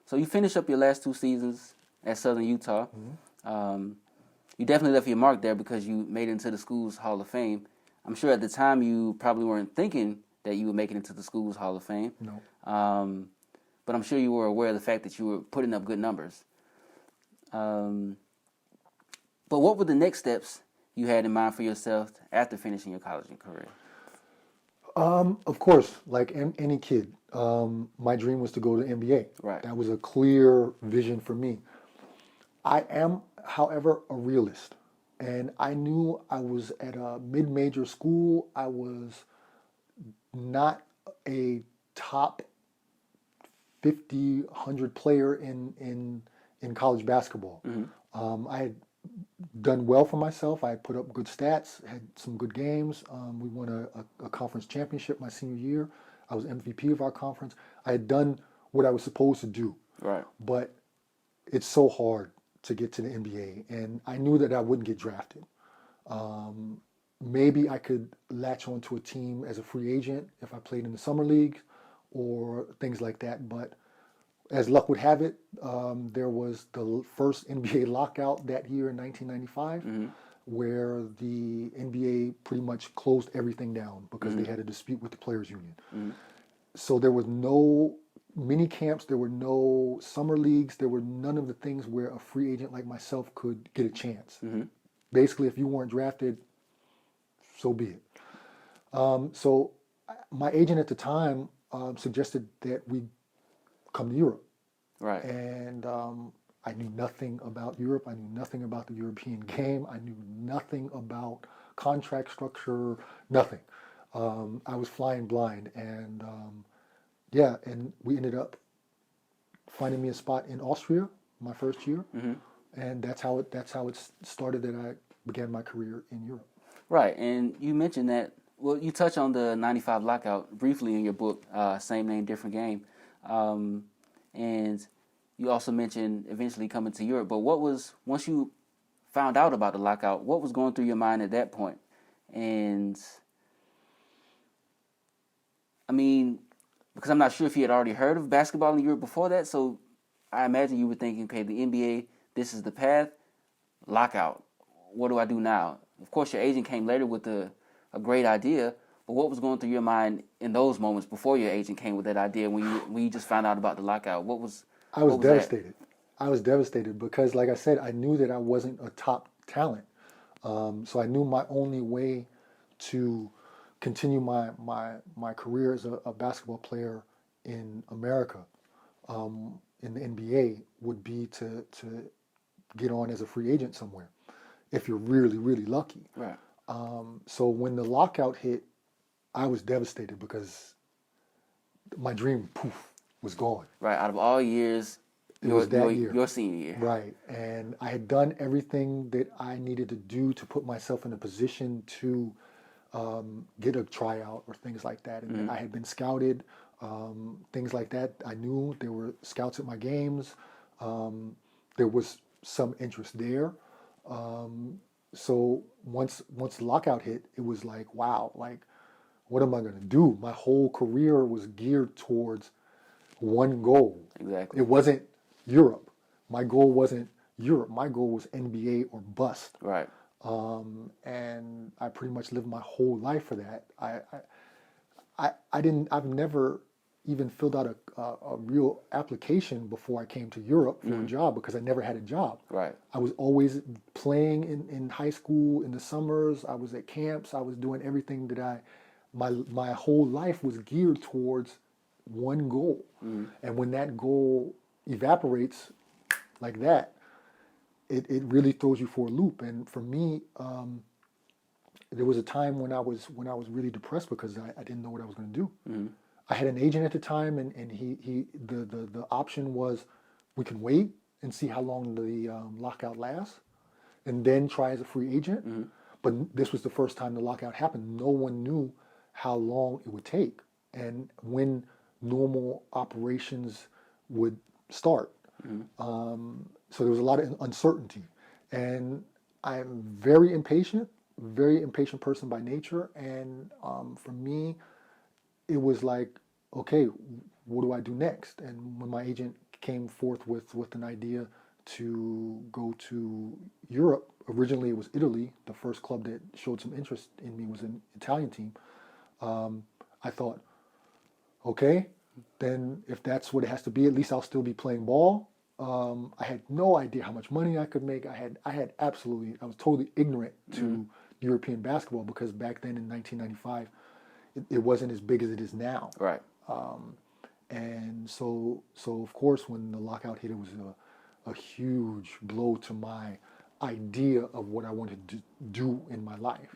So you finished up your last 2 seasons at Southern Utah. You definitely left your mark there because you made it into the school's Hall of Fame. I'm sure at the time you probably weren't thinking that you would make it into the school's Hall of Fame. No. But I'm sure you were aware of the fact that you were putting up good numbers. But what were the next steps you had in mind for yourself after finishing your college career? Of course, like any kid, my dream was to go to the NBA. Right. That was a clear vision for me. I am, however, a realist. And I knew I was at a mid-major school. I was not a top 50, 100 player in college basketball. I had done well for myself. I had put up good stats, had some good games. We won a conference championship my senior year. I was MVP of our conference. I had done what I was supposed to do. Right. But it's so hard to get to the NBA, and I knew that I wouldn't get drafted. Maybe I could latch onto a team as a free agent if I played in the summer league or things like that. But as luck would have it, there was the first NBA lockout that year in 1995, where the NBA pretty much closed everything down because they had a dispute with the Players Union. So there was no mini camps, there were no summer leagues, there were none of the things where a free agent like myself could get a chance. Basically, if you weren't drafted, so be it. So my agent at the time suggested that we come to Europe. Right. And I knew nothing about Europe. I knew nothing about the European game. I knew nothing about contract structure, nothing. I was flying blind. And and we ended up finding me a spot in Austria my first year. And that's how it started that I began my career in Europe. Right. And you mentioned that, well, you touch on the 95 lockout briefly in your book, Same Name, Different Game. And you also mentioned eventually coming to Europe. But what was, once you found out about the lockout, what was going through your mind at that point? And, I mean, because I'm not sure if you had already heard of basketball in Europe before that, so I imagine you were thinking, okay, the NBA, this is the path, lockout. What do I do now? Of course, your agent came later with a great idea, but what was going through your mind in those moments before your agent came with that idea when you just found out about the lockout? I was devastated. I was devastated because, like I said, I knew that I wasn't a top talent. So I knew my only way to continue my career as a basketball player in America, in the NBA, would be to get on as a free agent somewhere, if you're really, really lucky. Right. So when the lockout hit, I was devastated because my dream, poof, was gone. Right. Out of all years, It was that year. Your senior year. Right. And I had done everything that I needed to do to put myself in a position to get a tryout or things like that. And I had been scouted, things like that. I knew there were scouts at my games. There was some interest there. So once the lockout hit, it was like, wow, like, what am I going to do? My whole career was geared towards one goal. Exactly. It wasn't Europe. My goal wasn't Europe. My goal was NBA or bust. Right. And I pretty much lived my whole life for that. I've never even filled out a real application before I came to Europe for a job because I never had a job. Right. I was always playing in high school in the summers. I was at camps. I was doing everything that my whole life was geared towards one goal. And when that goal evaporates like that, it really throws you for a loop. And for me, there was a time when I was really depressed because I didn't know what I was going to do. I had an agent at the time, and the option was we can wait and see how long the lockout lasts, and then try as a free agent. But this was the first time the lockout happened. No one knew how long it would take and when normal operations would start. So there was a lot of uncertainty, and I'm very impatient person by nature. And for me, it was like, okay, what do I do next? And when my agent came forth with an idea to go to Europe. Originally, it was Italy. The first club that showed some interest in me was an Italian team. I thought, okay, then if that's what it has to be, at least I'll still be playing ball. I had no idea how much money I could make. I was totally ignorant to European basketball because back then in 1995, it wasn't as big as it is now. Right. And so of course, when the lockout hit, it was a huge blow to my idea of what I wanted to do in my life.